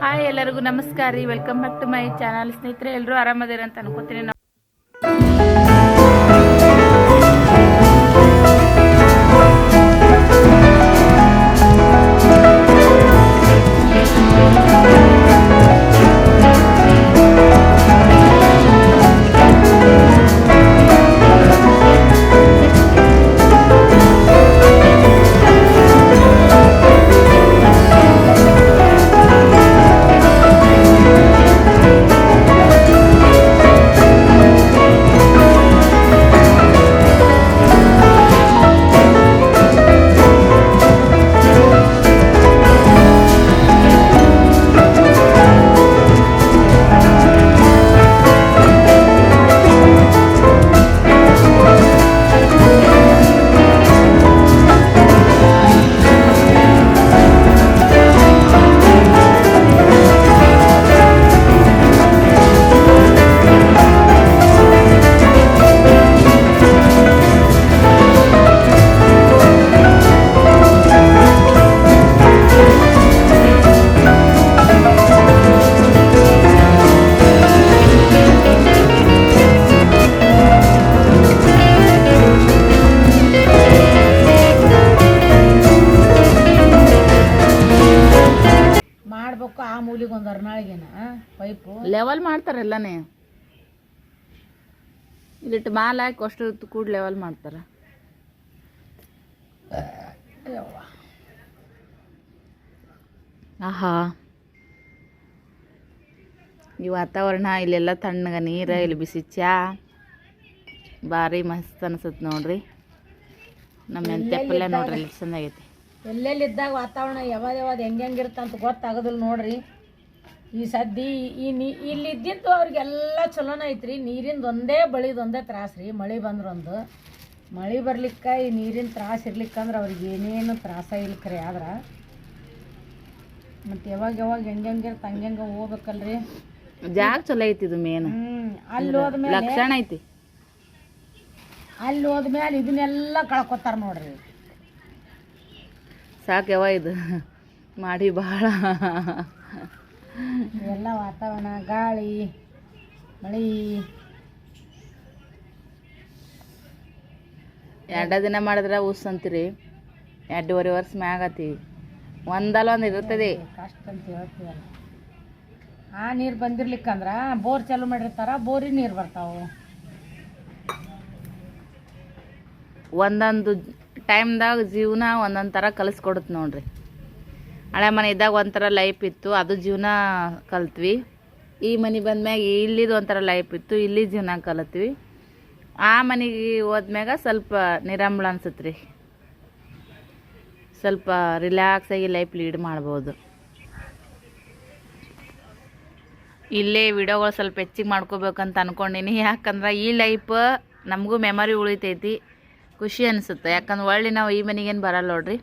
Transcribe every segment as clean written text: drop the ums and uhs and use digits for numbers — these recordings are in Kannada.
ಹಾಯ್ ಎಲ್ಲರಿಗೂ ನಮಸ್ಕಾರ ರೀ, welcome back to my channel. ಸ್ನೇಹಿತರೆ, ಎಲ್ಲರೂ ಆರಾಮದಿರ ಅಂತ ಅನ್ಕೋತೀನಿ. ಆ ಮೂಲಿಗೆ ಒಂದು ಅರ್ನಾಳಿಗೆನ ಪೈಪು ಲೆವೆಲ್ ಮಾಡ್ತಾರೆಲ್ಲನೇ. ಇಲ್ಲಿಟ್ಟು ಮಾಲ್ ಹಾಕಿ ಅಷ್ಟು ಕೂಡ ಲೆವೆಲ್ ಮಾಡ್ತಾರ. ಆಹಾ, ಈ ವಾತಾವರಣ ಇಲ್ಲೆಲ್ಲ ತಣ್ಣಗ ನೀರು, ಇಲ್ಲಿ ಬಿಸಿ ಚಾ ಭಾರಿ ಮಸ್ತ್ ಅನ್ಸತ್ ನೋಡ್ರಿ. ನಮ್ಮ ಮೆಂತ್ಯಪ್ಪಲ್ಲ ನೋಡ್ರಿ ಇಲ್ಲಿ ಚೆನ್ನಾಗೈತಿ. ಎಲ್ಲೆಲ್ಲಿದ್ದಾಗ ವಾತಾವರಣ ಯಾವ್ದು ಹೆಂಗಿರ್ತಂತ ಗೊತ್ತಾಗೋದಿಲ್ಲ ನೋಡ್ರಿ. ಈ ಸದ್ದಿ ಇಲ್ಲಿದ್ದಿದ್ದು ಅವ್ರಿಗೆಲ್ಲ ಚಲೋನ ಐತ್ರಿ. ನೀರಿಂದ ಒಂದೇ ತ್ರಾಸ ರೀ. ಮಳೆ ಬಂದ್ರೊಂದು ಮಳೆ ಬರ್ಲಿಕ್ಕೆ ಈ ನೀರಿನ ತ್ರಾಸ ಇರ್ಲಿಕ್ಕಂದ್ರೆ ಅವ್ರಿಗೆ ಏನೇನು ತ್ರಾಸ ಇಲ್ಲ ಖರೆ. ಆದ್ರೆ ಮತ್ತು ಯಾವಾಗ ಹೆಂಗಿರ್ತ ಹಂಗೆ ಹೋಗ್ಬೇಕಲ್ರಿ. ಜಾಗ ಚಲೋ ಐತಿ ಇದು ಮೇನ್. ಅಲ್ಲಿ ಹೋದ್ಮೇಲೆ ಲಕ್ಷಣ ಐತಿ. ಅಲ್ಲಿ ಹೋದ್ಮೇಲೆ ಇದನ್ನೆಲ್ಲ ಕಳ್ಕೊತಾರ ನೋಡ್ರಿ. ಸಾಕ್ಯವ ಇದು ಮಾಡಿ ಭಾಳ. ಎಲ್ಲ ವಾತಾವರಣ, ಗಾಳಿ, ಮಳೆ 2 ದಿನ ಮಾಡಿದ್ರೆ ಉಸ್ ಅಂತೀರಿ. 2.5 ವರ್ಷ ಮ್ಯಾಗತಿ. ಒಂದಲ್ಲ ಇರ್ತದೆ ಕಷ್ಟ ಅಂತ ಹೇಳ್ತೀವಲ್ಲ. ಆ ನೀರು ಬಂದಿರ್ಲಿಕ್ಕಂದ್ರೆ ಬೋರ್ ಚಾಲು ಮಾಡಿರ್ತಾರ, ಬೋರಿನ ನೀರು ಬರ್ತಾವೆ. ಒಂದೊಂದು ಟೈಮ್ದಾಗ ಜೀವನ ಒಂದೊಂದು ಥರ ಕಲಿಸ್ಕೊಡುತ್ತೆ ನೋಡ್ರಿ. ಹಳೆ ಮನೆ ಇದ್ದಾಗ ಒಂಥರ ಲೈಫ್ ಇತ್ತು, ಅದು ಜೀವನ ಕಲ್ತ್ವಿ. ಈ ಮನೆ ಬಂದ್ಮ್ಯಾಗ ಇಲ್ಲಿದು ಒಂಥರ ಲೈಫ್ ಇತ್ತು, ಇಲ್ಲಿ ಜೀವನ ಕಲಿತ್ವಿ. ಆ ಮನೆಗೆ ಹೋದ್ಮ್ಯಾಗ ಸ್ವಲ್ಪ ನಿರಾಂಬಳ ಅನ್ಸುತ್ತೆ ರೀ. ಸ್ವಲ್ಪ ರಿಲ್ಯಾಕ್ಸಾಗಿ ಲೈಫ್ ಲೀಡ್ ಮಾಡ್ಬೋದು. ಇಲ್ಲೇ ವಿಡಿಯೋಗಳು ಸ್ವಲ್ಪ ಹೆಚ್ಚಿಗೆ ಮಾಡ್ಕೋಬೇಕಂತ ಅಂದ್ಕೊಂಡೀನಿ. ಯಾಕಂದ್ರೆ ಈ ಲೈಫ್ ನಮಗೂ ಮೆಮೊರಿ ಉಳಿತೈತಿ, ಖುಷಿ ಅನಿಸುತ್ತೆ. ಯಾಕಂದ್ರೆ ಒಳ್ಳೆ ನಾವು ಈ ಮನೆಗೇನು ಬರಲ್ಲ ನೋಡ್ರಿ.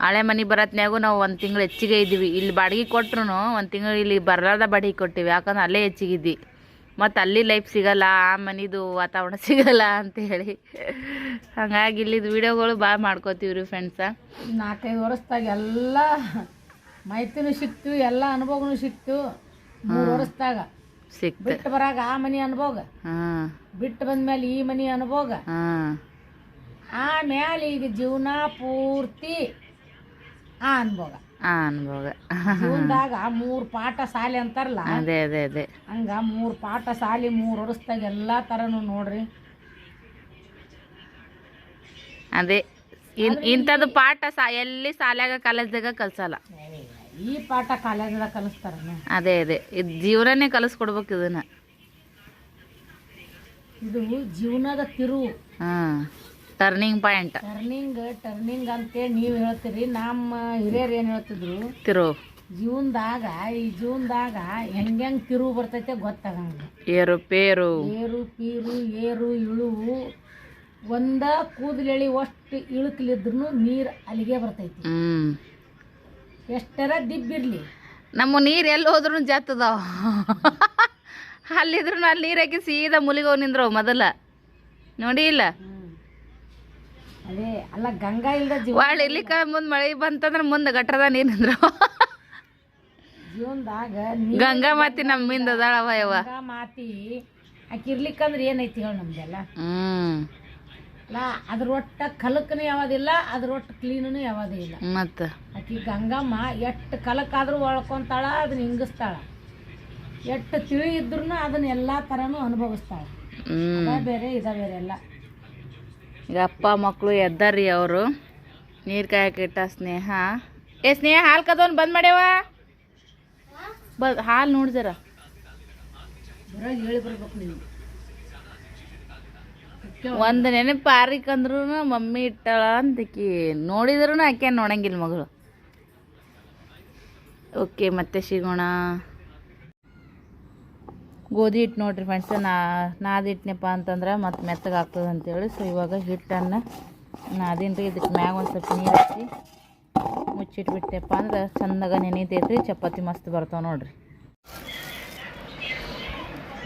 ಹಳೆ ಮನೆ ಬರತ್ನ್ಯಾಗೂ ನಾವು 1 ತಿಂಗಳು ಹೆಚ್ಚಿಗೆ ಇದ್ದೀವಿ. ಇಲ್ಲಿ ಬಾಡಿಗೆ ಕೊಟ್ರು 1 ತಿಂಗಳು ಇಲ್ಲಿ ಬರಲಾರ್ದ ಬಾಡಿಗೆ ಕೊಟ್ಟಿವಿ. ಯಾಕಂದ್ರೆ ಅಲ್ಲೇ ಹೆಚ್ಚಿಗಿದ್ವಿ. ಮತ್ತು ಅಲ್ಲಿ ಲೈಫ್ ಸಿಗಲ್ಲ, ಆ ಮನೆದು ವಾತಾವರಣ ಸಿಗಲ್ಲ ಅಂತೇಳಿ. ಹಾಗಾಗಿ ಇಲ್ಲಿದ್ದು ವೀಡಿಯೋಗಳು ಭಾಳ ಮಾಡ್ಕೋತೀವಿ ರೀ ಫ್ರೆಂಡ್ಸ. 4-5 ವರ್ಷದಾಗ ಎಲ್ಲ ಮಾಹಿತಿನೂ ಸಿಕ್ತು, ಎಲ್ಲ ಅನುಭವನೂ ಸಿಕ್ತು. 3 ವರ್ಷದಾಗ ಸಿಕ್ತು. ಬಿಟ್ಟು ಬರಾಗ ಆ ಮನೆ ಅನುಭವ, ಬಿಟ್ಟು ಬಂದ್ಮೇಲೆ ಈ ಮನೆ ಅನುಭವ, ಆಮೇಲೆ ಈಗ ಜೀವನ ಪೂರ್ತಿ ಆ ಅನುಭವ. ಜೀವನದಾಗ 3 ಪಾಠ ಸಾಲಿ ಅಂತಾರಲ್ಲ, ಅದೇ ಹಂಗ 3 ಪಾಠ ಸಾಲಿ 3 ವರ್ಷದಾಗ ಎಲ್ಲ ಥರನು ನೋಡ್ರಿ. ಅದೇ ಇಂಥದ್ದು ಪಾಠ ಎಲ್ಲಿ ಶಾಲ್ಯಾಗ ಕಾಲೇಜ್ದಾಗ ಕಲ್ಸಲ್ಲ. ಈ ಪಾಠ ಕಾಲೇಜ್ದಾಗ ಕಲಿಸ್ತಾರ. ಅದೇ ಇದು ಜೀವನನೇ ಕಲಿಸ್ಕೊಡ್ಬೇಕು ಇದನ್ನ. ಇದು ಜೀವನದ ತಿರುವು, ಟರ್ನಿಂಗ್ ಪಾಯಿಂಟ್. ಟರ್ನಿಂಗ್ ಅಂತೇಳಿ ನೀವು ಹೇಳ್ತೀರಿ. ನಮ್ಮ ಹಿರಿಯರು ಏನು ಹೇಳ್ತಿದ್ರು, ತಿರುವು ಜೀವನದಾಗ. ಈ ಜೀವನದಾಗ ಹೆಂಗೆ ತಿರುವು ಬರ್ತೈತೆ ಗೊತ್ತಾಗಂಗ. ಏರು ಪೀರು ಏರು ಇಳುವು ಒಂದ ಕೂದಲೆಳಿ ಅಷ್ಟು ಇಳುಕಲಿದ್ರು ನೀರು ಅಲ್ಲಿಗೆ ಬರ್ತೈತಿ. ಎಷ್ಟರ ದಿಬ್ಬಿರ್ಲಿ ನಮ್ಮ ನೀರು ಎಲ್ಲಿ ಹೋದ್ರೂ ಜಾತದಾವ. ಅಲ್ಲಿದ್ರು ಅಲ್ಲಿ ನೀರು ಹಾಕಿ ಸೀದಾ ಮುಲಿಗೋ ನಿಂದ್ರವು ಮೊದಲ ನೋಡಿ ಇಲ್ಲ. ಅದೇ ಅಲ್ಲ ಗಂಗಾ ಇಲ್ದ ಒಳ್ಳೆ ಇರ್ಲಿಕ್ಕ ಮುಂದೆ ಮಳೆ ಬಂತಂದ್ರೆ ಮುಂದೆ ಗಟ್ರದ ನೀರು ನಿಂದ್ರ. ಜೀವನದಾಗ ಗಂಗಾ ಮಾತಿ ನಮ್ಮಿಂದ ಅದಾಳವ ಯವ್ವ. ಮಾತಿ ಆಕೆ ಇರ್ಲಿಕ್ಕಂದ್ರೆ ಏನೈತಿ ಹೇಳಿ ನಮ್ದೆಲ್ಲ ಅಲ್ಲ. ಅದ್ರ ಒಟ್ಟ ಕಲಕನು ಯಾವದಿಲ್ಲ, ಅದ್ರ ಒಟ್ಟು ಕ್ಲೀನೂ ಯಾವದೇ ಇಲ್ಲ. ಮತ್ತ ಆಕಿ ಗಂಗಮ್ಮ ಎಷ್ಟು ಕಲಕಾದ್ರೂ ಒಳ್ಕೊಂತಾಳ, ಅದನ್ನ ಹಿಂಗಿಸ್ತಾಳ. ಎಷ್ಟು ತಿಳಿ ಇದ್ರು ಅದನ್ನ ಎಲ್ಲಾ ತರನು ಅನುಭವಿಸ್ತಾಳ. ಬೇರೆ ಇದ ಬೇರೆ ಎಲ್ಲ. ಈಗ ಅಪ್ಪ ಮಕ್ಕಳು ಎದ್ದಾರ್ರಿ ಅವರು. ನೀರು ಕಾಯಕಿಟ್ಟ ಸ್ನೇಹ. ಸ್ನೇಹ ಹಾಲು ಕದೋನ್ ಬಂದ್ ಮಾಡ್ಯವ. ಹಾಲು ನೋಡಿದಾರ ಹೇಳಿ ಬರ್ಬೇಕು ನೀವು. ಒಂದು ನೆನಪು ಪಾರಿಕಂದ್ರೂ ಮಮ್ಮಿ ಇಟ್ಟಾಳ ಅಂತಕಿ ನೋಡಿದ್ರು ಆಕೆ ನೋಡಂಗಿಲ್ಲ ಮಗಳು. ಓಕೆ, ಮತ್ತೆ ಸಿಗೋಣ. ಗೋಧಿ ಹಿಟ್ಟು ನೋಡ್ರಿ ಫ್ರೆಂಡ್ಸ್, ನಾದಿಟ್ನಪ್ಪ ಅಂತಂದ್ರೆ ಮತ್ತೆ ಮೆತ್ತಗೆ ಆಗ್ತದೆ ಅಂತೇಳಿ. ಸೊ ಇವಾಗ ಹಿಟ್ಟನ್ನು ನಾದಿನ್ರಿ. ಇದಕ್ಕೆ ಮ್ಯಾಗ ಒಂದು ಸ್ವಲ್ಪ ನೀರು ಹಚ್ಚಿ ಮುಚ್ಚಿಟ್ಬಿಟ್ಟೆಪ್ಪ ಅಂದ್ರೆ ಚಂದಾಗ ನೆನೀತೈತ್ರಿ. ಚಪಾತಿ ಮಸ್ತ್ ಬರ್ತಾವೆ ನೋಡ್ರಿ.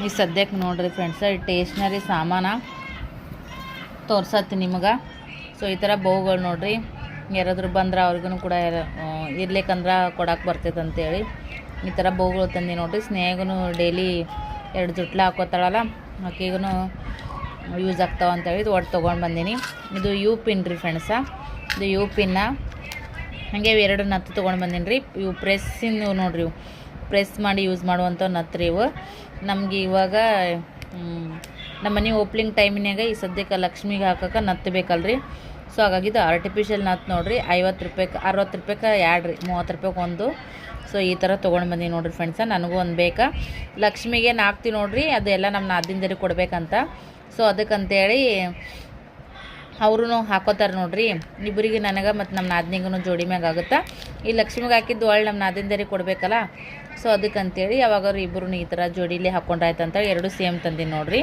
ಈ ಸದ್ಯಕ್ಕೆ ನೋಡ್ರಿ ಫ್ರೆಂಡ್ಸ, ಈ ಟೇಸ್ಟ್ನರಿ ಸಾಮಾನ ತೋರ್ಸತ್ತಿ ನಿಮಗೆ. ಸೊ ಈ ಥರ ಬಹುಗಳು ನೋಡ್ರಿ, ಯಾರಾದರೂ ಬಂದ್ರೆ ಅವ್ರಿಗೂ ಕೂಡ ಇರ್ಲಿಕ್ಕಂದ್ರೆ ಕೊಡಕ್ಕೆ ಬರ್ತೈತೆ ಅಂತೇಳಿ ಈ ಥರ ಬಹುಗಳು ತಂದು ನೋಡ್ರಿ. ಸ್ನೇಹಗೂ ಡೈಲಿ 2 ಜುಟ್ಲ ಹಾಕೋತಾಳಲ್ಲ, ಆಕೆಗೂ ಯೂಸ್ ಆಗ್ತಾವ ಅಂತೇಳಿ ಇದು ಒಟ್ಟು ತೊಗೊಂಡು ಬಂದೀನಿ. ಇದು ಯು ಪಿನ್ ರೀ ಫ್ರೆಂಡ್ಸ. ಇದು ಯು ಪಿನ್ನ ಹಾಗೆ 2 ನತ್ತು ತೊಗೊಂಡು ಬಂದೀನಿ ರೀ. ಇವು ಪ್ರೆಸ್ಸಿನ ನೋಡ್ರಿ, ಇವು ಪ್ರೆಸ್ ಮಾಡಿ ಯೂಸ್ ಮಾಡುವಂಥ ನತ್ತು ಇವು. ನಮಗೆ ಇವಾಗ ನಮ್ಮ ಮನೆ ಓಪ್ಲಿಂಗ್ ಟೈಮಿನಾಗ ಈ ಸದ್ಯಕ್ಕೆ ಲಕ್ಷ್ಮಿಗೆ ಹಾಕೋಕೆ ನತ್ತು ಬೇಕಲ್ರಿ. ಸೊ ಹಾಗಾಗಿ ಇದು ಆರ್ಟಿಫಿಷಿಯಲ್ ನತ್ತು ನೋಡ್ರಿ. 50 ರೂಪಾಯಿಗೆ 60 ರೂಪಾಯಿಗೆ 2 ರೀ, 30 ರೂಪಾಯಿಗೆ 1. ಸೊ ಈ ಥರ ತೊಗೊಂಡು ಬಂದೀನಿ ನೋಡ್ರಿ ಫ್ರೆಂಡ್ಸ. ನನಗೂ ಒಂದು ಬೇಕಾ. ಲಕ್ಷ್ಮಿಗೆ ನಾಕ್ತಿ ನೋಡ್ರಿ, ಅದೆಲ್ಲ ನಮ್ಮ ನಾದಿಂದರಿಗೆ ಕೊಡಬೇಕಂತ. ಸೊ ಅದಕ್ಕಂತೇಳಿ ಅವ್ರೂ ಹಾಕೋತಾರೆ ನೋಡ್ರಿ. ಇಬ್ಬರಿಗೆ ನನಗೆ ಮತ್ತು ನಮ್ಮ ನಾದಿನಿಗೂ ಜೋಡಿ ಮ್ಯಾಗ ಆಗುತ್ತಾ. ಈ ಲಕ್ಷ್ಮಿಗೆ ಹಾಕಿದ್ದು ಒಳ್ಳೆ ನಮ್ಮ ನಾದಿಂದರಿಗೆ ಕೊಡಬೇಕಲ್ಲ. ಸೊ ಅದಕ್ಕಂತೇಳಿ ಯಾವಾಗಾದ್ರು ಇಬ್ಬರು ಈ ಥರ ಜೋಡಿಲಿ ಹಾಕ್ಕೊಂಡ್ರಾಯ್ತು ಅಂತ 2 ಸೇಮ್ ತಂದೀನಿ ನೋಡ್ರಿ.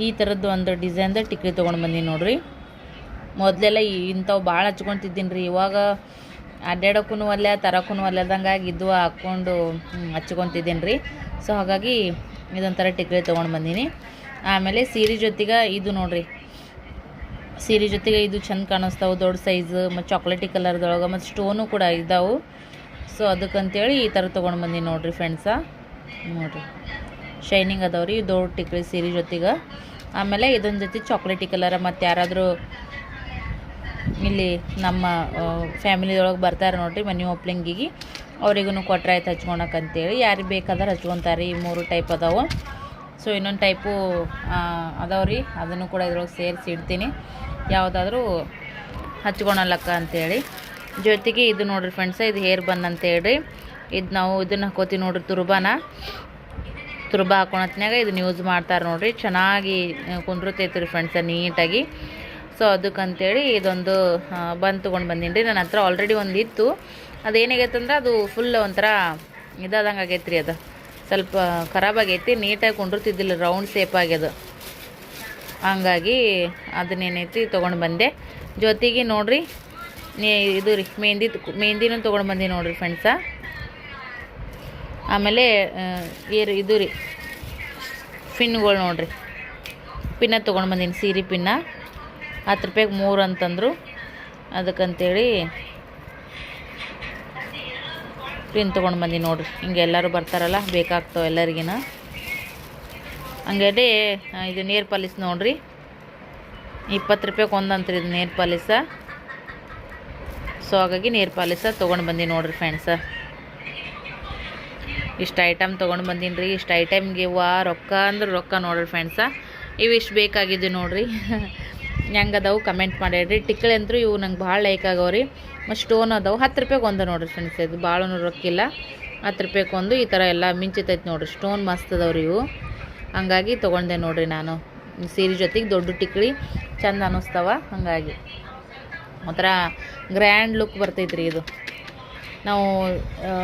ಈ ಥರದ್ದು ಒಂದು ಡಿಸೈನ್ದು ಟಿಕ್ಲಿ ತೊಗೊಂಡು ಬಂದೀನಿ ನೋಡ್ರಿ. ಮೊದಲೆಲ್ಲ ಇಂಥವು ಭಾಳ ಹಚ್ಕೊತಿದ್ದೀನಿ ರೀ. ಇವಾಗ ಅಡ್ಡಾಡೋಕ್ಕೂ ಒಲ್ಲೆ ತರೋಕ್ಕೂ ಒಲ್ಲೆದಂಗೆ ಇದ್ವು ಹಾಕ್ಕೊಂಡು ಹಚ್ಕೊತಿದ್ದೀನಿ ರೀ. ಸೊ ಹಾಗಾಗಿ ಇದೊಂಥರ ಟಿಕ್ಲಿ ತೊಗೊಂಡು ಬಂದೀನಿ. ಆಮೇಲೆ ಸೀರೆ ಜೊತೆಗೆ ಇದು ನೋಡ್ರಿ, ಸೀರೆ ಜೊತೆಗೆ ಇದು ಚಂದ ಕಾಣಿಸ್ತಾವೆ, ದೊಡ್ಡ ಸೈಜು ಮತ್ತು ಚಾಕ್ಲೇಟಿ ಕಲರ್ದೊಳಗೆ ಮತ್ತು ಸ್ಟೋನು ಕೂಡ ಇದ್ದಾವೆ. ಸೊ ಅದಕ್ಕಂತೇಳಿ ಈ ಥರ ತೊಗೊಂಡು ಬಂದೀನಿ ನೋಡ್ರಿ ಫ್ರೆಂಡ್ಸ. ನೋಡಿರಿ ಶೈನಿಂಗ್ ಅದಾವ್ರಿ ದೊಡ್ಡ ಟಿಕ್ಲಿ ಸೀರೆ ಜೊತೆಗೆ. ಆಮೇಲೆ ಇದೊಂದು ಜೊತೆ ಚಾಕ್ಲೇಟಿ ಕಲರ. ಮತ್ತು ಯಾರಾದರೂ ಇಲ್ಲಿ ನಮ್ಮ ಫ್ಯಾಮಿಲಿದೊಳಗೆ ಬರ್ತಾರೆ ನೋಡ್ರಿ ಮನೆ ಓಪ್ಲಿಂಗಿಗೆ, ಅವ್ರಿಗೂ ಕೊಟ್ರಾಯ್ತು ಹಚ್ಕೊಳಕ್ಕಂತೇಳಿ. ಯಾರಿಗೆ ಬೇಕಾದ್ರೆ ಹಚ್ಕೊತಾರೆ. ಈ 3 ಟೈಪ್ ಅದಾವೆ. ಸೊ ಇನ್ನೊಂದು ಟೈಪು ಅದಾವ್ರಿ, ಅದನ್ನು ಕೂಡ ಇದ್ರೊಳಗೆ ಸೇರಿಸಿ ಇಡ್ತೀನಿ, ಯಾವುದಾದ್ರೂ ಹಚ್ಕೊಳಲ್ಲಕ್ಕ ಅಂತೇಳಿ. ಜೊತೆಗೆ ಇದು ನೋಡ್ರಿ ಫ್ರೆಂಡ್ಸ, ಇದು ಹೇರ್ ಬನ್ ಅಂತೇಳಿ. ಇದು ನಾವು ಇದನ್ನು ಹಾಕೋತೀವಿ ನೋಡ್ರಿ, ತುರ್ಬ ಹಾಕೊಳತ್ನಾಗ ಇದನ್ನ ಯೂಸ್ ಮಾಡ್ತಾರೆ ನೋಡ್ರಿ. ಚೆನ್ನಾಗಿ ಕುಂದ್ರತೈತಿ ರೀ ಫ್ರೆಂಡ್ಸ ನೀಟಾಗಿ. ಸೊ ಅದಕ್ಕಂತೇಳಿ ಇದೊಂದು ಬನ್ ತೊಗೊಂಡು ಬಂದೀನಿ ರೀ. ನನ್ನ ಹತ್ರ ಆಲ್ರೆಡಿ ಒಂದು ಇತ್ತು. ಅದೇನಾಗೈತಂದ್ರೆ ಅದು ಫುಲ್ ಒಂಥರ ಇದಾದಂಗೆ ಆಗೈತೆ ರೀ. ಅದು ಸ್ವಲ್ಪ ಖರಾಬಾಗೈತಿ, ನೀಟಾಗಿ ಕುಂಡಿರ್ತಿದ್ದಿಲ್ಲ, ರೌಂಡ್ ಶೇಪ್ ಆಗ್ಯದ. ಹಂಗಾಗಿ ಅದನ್ನೇನೈತಿ ತೊಗೊಂಡು ಬಂದೆ. ಜೊತೆಗೆ ನೋಡ್ರಿ ಇದು ರೀ ಮೆಹಂದಿನೂ ತೊಗೊಂಡು ಬಂದೀನಿ ನೋಡ್ರಿ ಫ್ರೆಂಡ್ಸ. ಆಮೇಲೆ ಇದು ರೀ ಪಿನ್ಗಳು ನೋಡ್ರಿ, ಪಿನ್ನ ತೊಗೊಂಡು ಬಂದೀನಿ. ಸೀರೆ ಪಿನ್ನ 10 ರೂಪಾಯಿಗೆ 3 ಅಂತಂದರು. ಅದಕ್ಕಂತೇಳಿ ಪಿನ್ ತೊಗೊಂಡು ಬಂದೀನಿ ನೋಡ್ರಿ. ಹಿಂಗೆ ಎಲ್ಲರೂ ಬರ್ತಾರಲ್ಲ, ಬೇಕಾಗ್ತಾವೆ ಎಲ್ಲರಿಗಿನ. ಹಂಗೇ ಇದು ನೇರ್ ಪಾಲಿಸ್ ನೋಡ್ರಿ, 20 ರೂಪಾಯಿಗೆ 1 ಅಂತ್ರಿ ಇದು ನೇರ್ ಪಾಲಿಸ. ಸೊ ಹಾಗಾಗಿ ನೇರ್ ಪಾಲಿಸ ತೊಗೊಂಡು ಬಂದೀನಿ ನೋಡ್ರಿ ಫ್ರೆಂಡ್ಸ. ಇಷ್ಟು ಐಟಮ್ ತೊಗೊಂಡು ಬಂದೀನಿ ರೀ. ಇಷ್ಟು ಐಟಮ್ಗೆ ರೊಕ್ಕ ಅಂದ್ರೆ ರೊಕ್ಕ ನೋಡ್ರಿ ಫ್ರೆಂಡ್ಸ. ಇವಿಷ್ಟು ಬೇಕಾಗಿದ್ದು ನೋಡ್ರಿ. ಹೆಂಗದವು ಕಮೆಂಟ್ ಮಾಡಿಡ್ರಿ. ಟಿಕ್ಳಿ ಅಂತೂ ಇವು ನಂಗೆ ಭಾಳ ಲೈಕ್ ಆಗವ್ರಿ. ಮತ್ತು ಸ್ಟೋನ್ ಅದಾವೆ. 10 ರೂಪಾಯಿಗೆ 1 ನೋಡ್ರಿ ಫ್ರೆಂಡ್ಸ್. ಇದು ಭಾಳೂ ರೊಕ್ಕಿಲ್ಲ, 10 ರೂಪಾಯಿಗೆ 1. ಈ ಥರ ಎಲ್ಲ ಮಿಂಚಿತೈತೆ ನೋಡ್ರಿ, ಸ್ಟೋನ್ ಮಸ್ತ್ ಅದಾವ್ರಿ ಇವು. ಹಂಗಾಗಿ ತೊಗೊಂಡೆ ನೋಡ್ರಿ ನಾನು. ಸೀರೆ ಜೊತೆಗೆ ದೊಡ್ಡ ಟಿಕ್ಳಿ ಚಂದ ಅನ್ನಿಸ್ತಾವ. ಹಾಗಾಗಿ ಒಂಥರ ಗ್ರ್ಯಾಂಡ್ ಲುಕ್ ಬರ್ತೈತ್ರಿ ಇದು. ನಾವು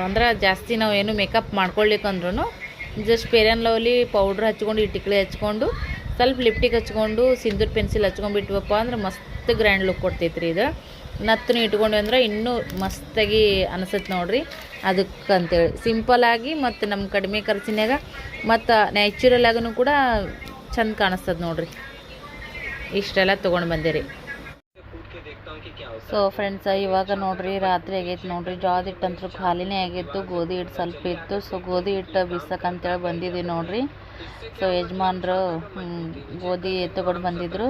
ಅಂದ್ರೆ ಜಾಸ್ತಿ ನಾವು ಏನು ಮೇಕಪ್ ಮಾಡ್ಕೊಳ್ಲಿಕ್ಕಂದ್ರೂ just Fair and Lovely powder ಹಚ್ಕೊಂಡು, ಈ ಟಿಕ್ಳಿ ಹಚ್ಕೊಂಡು, ಸ್ವಲ್ಪ ಲಿಪ್ಟಿಕ್ ಹಚ್ಕೊಂಡು, ಸಿಂದೂರ್ ಪೆನ್ಸಿಲ್ ಹಚ್ಕೊಂಡ್ಬಿಟ್ವಪ್ಪ ಅಂದ್ರೆ ಮಸ್ತ್ ಗ್ರ್ಯಾಂಡ್ ಲುಕ್ ಕೊಡ್ತೈತ್ರಿ ಇದು. ನತ್ತನ್ನು ಇಟ್ಕೊಂಡು ಅಂದ್ರೆ ಇನ್ನೂ ಮಸ್ತಾಗಿ ಅನಿಸುತ್ತೆ ನೋಡ್ರಿ. ಅದಕ್ಕಂತೇಳಿ ಸಿಂಪಲ್ಲಾಗಿ ಮತ್ತು ನಮ್ಮ ಕಡಿಮೆ ಖರ್ಚಿನಾಗ ಮತ್ತು ನ್ಯಾಚುರಲ್ ಆಗೂ ಕೂಡ ಚಂದ ಕಾಣಿಸ್ತದೆ ನೋಡ್ರಿ. ಇಷ್ಟೆಲ್ಲ ತೊಗೊಂಡು ಬಂದಿರಿ. ಸೊ ಫ್ರೆಂಡ್ಸ್ ಇವಾಗ ನೋಡ್ರಿ ರಾತ್ರಿ ಆಗೈತೆ ನೋಡ್ರಿ. ಜೋಳದ ಹಿಟ್ಟು ಅಂತೂ ಖಾಲಿನೇ ಆಗಿತ್ತು, ಗೋಧಿ ಹಿಟ್ಟು ಸ್ವಲ್ಪ ಇತ್ತು. ಸೊ ಗೋಧಿ ಹಿಟ್ಟು ಬೀಸಕ್ಕಂತೇಳಿ ಬಂದಿದ್ವಿ ನೋಡ್ರಿ. ಸೊ ಯಜಮಾನ್ರು ಗೋಧಿ ತೊಗೊಂಡು ಬಂದಿದ್ರು.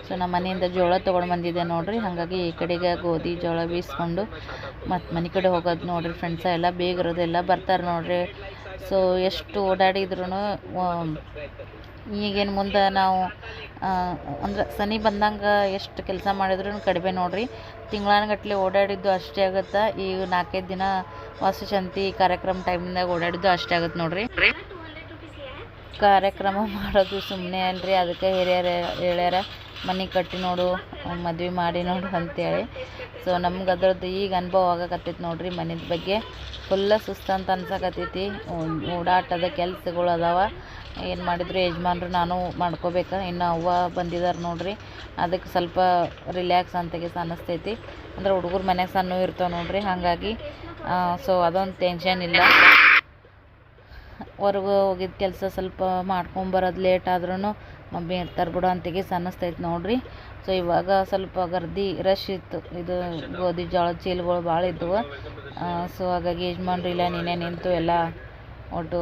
ಸೊ ನಮ್ಮ ಮನೆಯಿಂದ ಜೋಳ ತೊಗೊಂಡು ಬಂದಿದ್ದೆ ನೋಡ್ರಿ. ಹಾಗಾಗಿ ಈ ಕಡೆಗೆ ಗೋಧಿ ಜೋಳ ಬೀಸ್ಕೊಂಡು ಮತ್ತು ಮನೆ ಕಡೆ ಹೋಗೋದು ನೋಡ್ರಿ ಫ್ರೆಂಡ್ಸ. ಎಲ್ಲ ಬೇಗ ಇರೋದೆಲ್ಲ ಬರ್ತಾರೆ ನೋಡ್ರಿ. ಸೊ ಎಷ್ಟು ಓಡಾಡಿದ್ರು ಈಗೇನು ಮುಂದೆ ನಾವು ಅಂದ್ರೆ ಸನಿ ಬಂದಂಗೆ ಎಷ್ಟು ಕೆಲಸ ಮಾಡಿದ್ರು ಕಡಿಮೆ ನೋಡ್ರಿ. ತಿಂಗಳಾನುಗಟ್ಲೆ ಓಡಾಡಿದ್ದು ಅಷ್ಟೇ ಆಗುತ್ತೆ. ಈಗ 4-5 ದಿನ ವಾಸ್ತುಶಾಂತಿ ಕಾರ್ಯಕ್ರಮ ಟೈಮ್ನಾಗ ಓಡಾಡಿದ್ದು ಅಷ್ಟೇ ಆಗುತ್ತೆ ನೋಡ್ರಿ. ಕಾರ್ಯಕ್ರಮ ಮಾಡೋದು ಸುಮ್ಮನೆ ಅಲ್ರಿ, ಅದಕ್ಕೆ ಹಿರಿಯರು ಹೇಳ್ಯಾರ ಮನೆ ಕಟ್ಟಿ ನೋಡು, ಮದ್ವೆ ಮಾಡಿ ನೋಡು ಅಂತೇಳಿ. ಸೊ ನಮ್ಗೆ ಅದ್ರದ್ದು ಈಗ ಅನುಭವ ಆಗಕತ್ತೈತಿ ನೋಡ್ರಿ. ಮನೆದ ಬಗ್ಗೆ ಫುಲ್ಲ ಸುಸ್ತಂತ ಅನ್ಸಕತ್ತೈತಿ. ಓಡಾಟದ ಕೆಲಸಗಳು ಅದಾವ. ಏನು ಮಾಡಿದ್ರು ಯಜಮಾನ್ರು ನಾನು ಮಾಡ್ಕೋಬೇಕು. ಇನ್ನು ಅವ್ವ ಬಂದಿದ್ದಾರೆ ನೋಡ್ರಿ, ಅದಕ್ಕೆ ಸ್ವಲ್ಪ ರಿಲ್ಯಾಕ್ಸ್ ಅಂತಾಗೆ ಅನ್ನಿಸ್ತೈತಿ. ಅಂದ್ರೆ ಹುಡುಗರು ಮನ್ಯಾಗ ಸಣ್ಣ ಇರ್ತಾವೆ ನೋಡ್ರಿ, ಹಾಗಾಗಿ ಸೊ ಅದೊಂದು ಟೆನ್ಷನ್ ಇಲ್ಲ. ಹೊರಗೆ ಹೋಗಿದ್ದ ಕೆಲಸ ಸ್ವಲ್ಪ ಮಾಡ್ಕೊಂಬರೋದು ಲೇಟ್ ಆದ್ರೂ ಮಮ್ಮಿ ಇರ್ತಾರೆ ಬಿಡು ಅಂತಿಗೆ ಅನ್ನಿಸ್ತೈತೆ ನೋಡ್ರಿ. ಸೊ ಇವಾಗ ಸ್ವಲ್ಪ ಗರ್ದಿ ರಶ್ ಇತ್ತು. ಇದು ಗೋಧಿ ಜೋಳದ ಚೀಲಗಳು ಭಾಳ ಇದ್ದವು. ಸೊ ಹಾಗಾಗಿ ಯಜಮಾನ್ರು ಇಲ್ಲ ನೀನೇ ನಿಂತು ಎಲ್ಲ ಒಟ್ಟು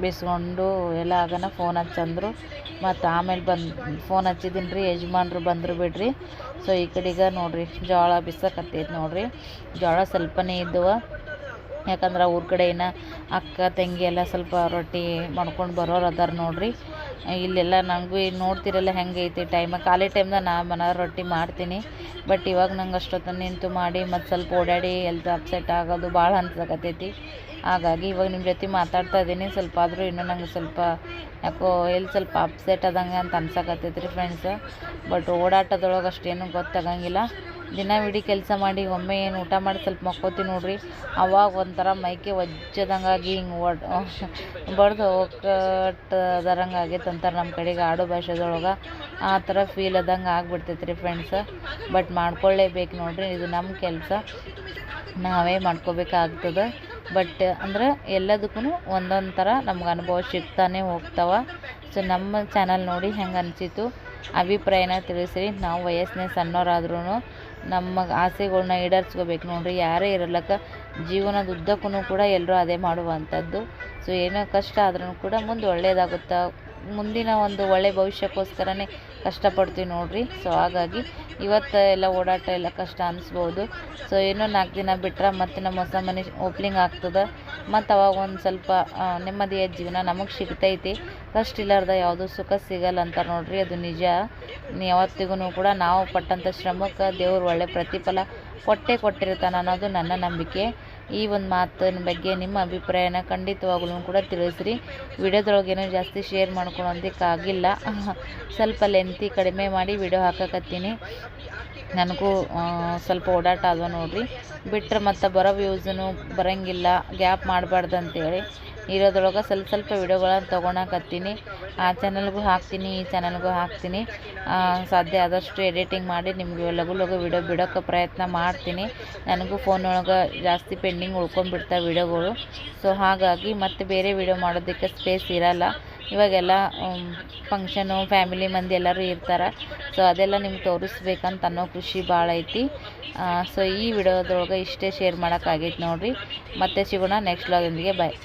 ಬೀಸ್ಕೊಂಡು ಎಲ್ಲ ಆಗೋಣ ಫೋನ್ ಹಚ್ಚಂದ್ರು. ಮತ್ತು ಆಮೇಲೆ ಫೋನ್ ಹಚ್ಚಿದ್ದೀನಿ ರೀ, ಯಜಮಾನ್ರು ಬಂದರು ಬಿಡ್ರಿ. ಸೊ ಈ ಕಡೆಗೆ ನೋಡಿರಿ ಜೋಳ ಬಿಸಕತ್ತೈತೆ ನೋಡ್ರಿ. ಜೋಳ ಸ್ವಲ್ಪನೇ ಇದ್ದವು, ಯಾಕಂದ್ರೆ ಊರ ಕಡೆ ಏನೋ ಅಕ್ಕ ತಂಗಿ ಎಲ್ಲ ಸ್ವಲ್ಪ ರೊಟ್ಟಿ ಮಾಡ್ಕೊಂಡು ಬರೋರು ಅದಾರ ನೋಡ್ರಿ. ಇಲ್ಲೆಲ್ಲ ನನಗೂ ಈಗ ನೋಡ್ತಿರಲ್ಲ ಹೆಂಗೆ ಐತಿ ಟೈಮ್. ಖಾಲಿ ಟೈಮ್ದಾಗ ನಾ ಮನೆಯವ್ರು ರೊಟ್ಟಿ ಮಾಡ್ತೀನಿ. ಬಟ್ ಇವಾಗ ನಂಗೆ ಅಷ್ಟೊತ್ತು ನಿಂತು ಮಾಡಿ ಮತ್ತು ಸ್ವಲ್ಪ ಓಡಾಡಿ ಎಲ್ತ್ ಅಪ್ಸೆಟ್ ಆಗೋದು ಭಾಳ ಅನ್ಸಕತ್ತೈತಿ. ಹಾಗಾಗಿ ಇವಾಗ ನಿಮ್ಮ ಜೊತೆ ಮಾತಾಡ್ತಾ ಇದ್ದೀನಿ. ಸ್ವಲ್ಪ ಆದರೂ ಇನ್ನೂ ನಂಗೆ ಸ್ವಲ್ಪ ಯಾಕೋ ಎಲ್ಲಿ ಸ್ವಲ್ಪ ಅಪ್ಸೆಟ್ ಆದಂಗೆ ಅಂತ ಅನ್ಸಕತ್ತೈತಿ ರೀ ಫ್ರೆಂಡ್ಸ್. ಬಟ್ ಓಡಾಟದೊಳಗೆ ಅಷ್ಟೇನು ಗೊತ್ತಾಗಂಗಿಲ್ಲ. ದಿನವಿಡೀ ಕೆಲಸ ಮಾಡಿ ಒಮ್ಮೆ ಏನು ಊಟ ಮಾಡಿ ಸ್ವಲ್ಪ ಮಕ್ಕೋತೀವಿ ನೋಡ್ರಿ, ಅವಾಗ ಒಂಥರ ಮೈಕೆ ಒಜ್ಜದಂಗಾಗಿ ಹಿಂಗೆ ಬಡ್ದು ಹೋಗಟ್ಟದರಂಗೆ ಆಗೈತೆ ಅಂತಾರೆ ನಮ್ಮ ಕಡೆಗೆ ಆಡು ಭಾಷೆದೊಳಗೆ. ಆ ಥರ ಫೀಲ್ ಆದಂಗೆ ಆಗ್ಬಿಡ್ತೈತೆ ರೀ ಫ್ರೆಂಡ್ಸ್. ಬಟ್ ಮಾಡ್ಕೊಳ್ಳೇಬೇಕು ನೋಡ್ರಿ, ಇದು ನಮ್ಮ ಕೆಲಸ, ನಾವೇ ಮಾಡ್ಕೋಬೇಕಾಗ್ತದೆ. ಬಟ್ ಅಂದ್ರೆ ಎಲ್ಲದಕ್ಕೂ ಒಂದೊಂದು ಥರ ನಮ್ಗೆ ಅನುಭವ ಸಿಗ್ತಾನೆ ಹೋಗ್ತಾವೆ. ಸೊ ನಮ್ಮ ಚಾನಲ್ ನೋಡಿ ಹೆಂಗೆ ಅನಿಸಿತು ಅಭಿಪ್ರಾಯನ ತಿಳಿಸಿರಿ. ನಾವು ವಯಸ್ಸಿನ ಸಣ್ಣವರಾದ್ರೂ ನಮ್ಮ ಆಸೆಗಳ್ನ ಈಡೇರಿಸ್ಕೋಬೇಕು ನೋಡ್ರಿ. ಯಾರೇ ಇರಲಕ್ಕ ಜೀವನದ ಉದ್ದಕ್ಕೂ ಕೂಡ ಎಲ್ಲರೂ ಅದೇ ಮಾಡುವಂಥದ್ದು. ಸೊ ಏನೋ ಕಷ್ಟ ಆದ್ರೂ ಕೂಡ ಮುಂದೆ ಒಳ್ಳೆಯದಾಗುತ್ತಾ, ಮುಂದಿನ ಒಂದು ಒಳ್ಳೆಯ ಭವಿಷ್ಯಕ್ಕೋಸ್ಕರನೇ ಕಷ್ಟಪಡ್ತೀವಿ ನೋಡ್ರಿ. ಸೊ ಹಾಗಾಗಿ ಇವತ್ತು ಎಲ್ಲ ಓಡಾಟ ಎಲ್ಲ ಕಷ್ಟ ಅನಿಸ್ಬೋದು. ಸೊ ಇನ್ನೂ 4 ದಿನ ಬಿಟ್ರೆ ಮತ್ತೆ ನಮ್ಮ ಹೊಸ ಮನೆ ಓಪ್ನಿಂಗ್ ಆಗ್ತದೆ. ಮತ್ತು ಅವಾಗ ಒಂದು ಸ್ವಲ್ಪ ನೆಮ್ಮದಿಯ ಜೀವನ ನಮಗೆ ಸಿಗ್ತೈತಿ. ಕಷ್ಟ ಇಲ್ಲಾರ್ದ ಯಾವುದೂ ಸುಖ ಸಿಗಲ್ಲ ಅಂತಾರೆ ನೋಡ್ರಿ, ಅದು ನಿಜ. ಯಾವತ್ತಿಗೂ ಕೂಡ ನಾವು ಪಟ್ಟಂಥ ಶ್ರಮಕ್ಕೆ ದೇವ್ರು ಒಳ್ಳೆ ಪ್ರತಿಫಲ ಕೊಟ್ಟಿರ್ತಾನೆ ಅನ್ನೋದು ನನ್ನ ನಂಬಿಕೆ. ಈ ಒಂದು ಮಾತಿನ ಬಗ್ಗೆ ನಿಮ್ಮ ಅಭಿಪ್ರಾಯನ ಖಂಡಿತವಾಗ್ಲೂ ಕೂಡ ತಿಳಿಸ್ರಿ. ವಿಡಿಯೋದೊಳಗೇನೋ ಜಾಸ್ತಿ ಶೇರ್ ಮಾಡ್ಕೊಳೋದಕ್ಕಾಗಿಲ್ಲ, ಸ್ವಲ್ಪ ಲೆಂತಿ ಕಡಿಮೆ ಮಾಡಿ ವಿಡಿಯೋ ಹಾಕಕತ್ತೀನಿ. ನನಗೂ ಸ್ವಲ್ಪ ಓಡಾಟ ಆದ್ವ ನೋಡ್ರಿ. ಬಿಟ್ಟರೆ ಮತ್ತು ಬರೋ ವ್ಯೂಸೂ ಬರೋಂಗಿಲ್ಲ, ಗ್ಯಾಪ್ ಮಾಡಬಾರ್ದು ಅಂತೇಳಿ ಇರೋದ್ರೊಳಗೆ ಸ್ವಲ್ಪ ವಿಡಿಯೋಗಳನ್ನ ತೊಗೊಳಕತ್ತೀನಿ. ಆ ಚಾನಲ್ಗೂ ಹಾಕ್ತೀನಿ, ಈ ಚಾನಲ್ಗೂ ಹಾಕ್ತೀನಿ. ಸಾಧ್ಯ ಆದಷ್ಟು ಎಡಿಟಿಂಗ್ ಮಾಡಿ ನಿಮಗೆ ಲಘು ವಿಡಿಯೋ ಬಿಡೋಕ್ಕೆ ಪ್ರಯತ್ನ ಮಾಡ್ತೀನಿ. ನನಗೂ ಫೋನೊಳಗೆ ಜಾಸ್ತಿ ಪೆಂಡಿಂಗ್ ಉಳ್ಕೊಂಡ್ಬಿಡ್ತಾವೆ ವಿಡಿಯೋಗಳು. ಸೊ ಹಾಗಾಗಿ ಮತ್ತೆ ಬೇರೆ ವಿಡಿಯೋ ಮಾಡೋದಕ್ಕೆ ಸ್ಪೇಸ್ ಇರಲ್ಲ. ಇವಾಗೆಲ್ಲ ಫಂಕ್ಷನು ಫ್ಯಾಮಿಲಿ ಮಂದಿ ಎಲ್ಲರೂ ಇರ್ತಾರೆ. ಸೊ ಅದೆಲ್ಲ ನಿಮ್ಗೆ ತೋರಿಸ್ಬೇಕಂತ ಅನ್ನೋ ಖುಷಿ ಭಾಳ ಐತಿ. ಸೊ ಈ ವಿಡಿಯೋದೊಳಗೆ ಇಷ್ಟೇ ಶೇರ್ ಮಾಡೋಕ್ಕಾಗೈತೆ ನೋಡಿರಿ. ಮತ್ತೆ ಸಿಗೋಣ ನೆಕ್ಸ್ಟ್ ವ್ಲಾಗಿಂದಿಗೆ. ಬಾಯ್.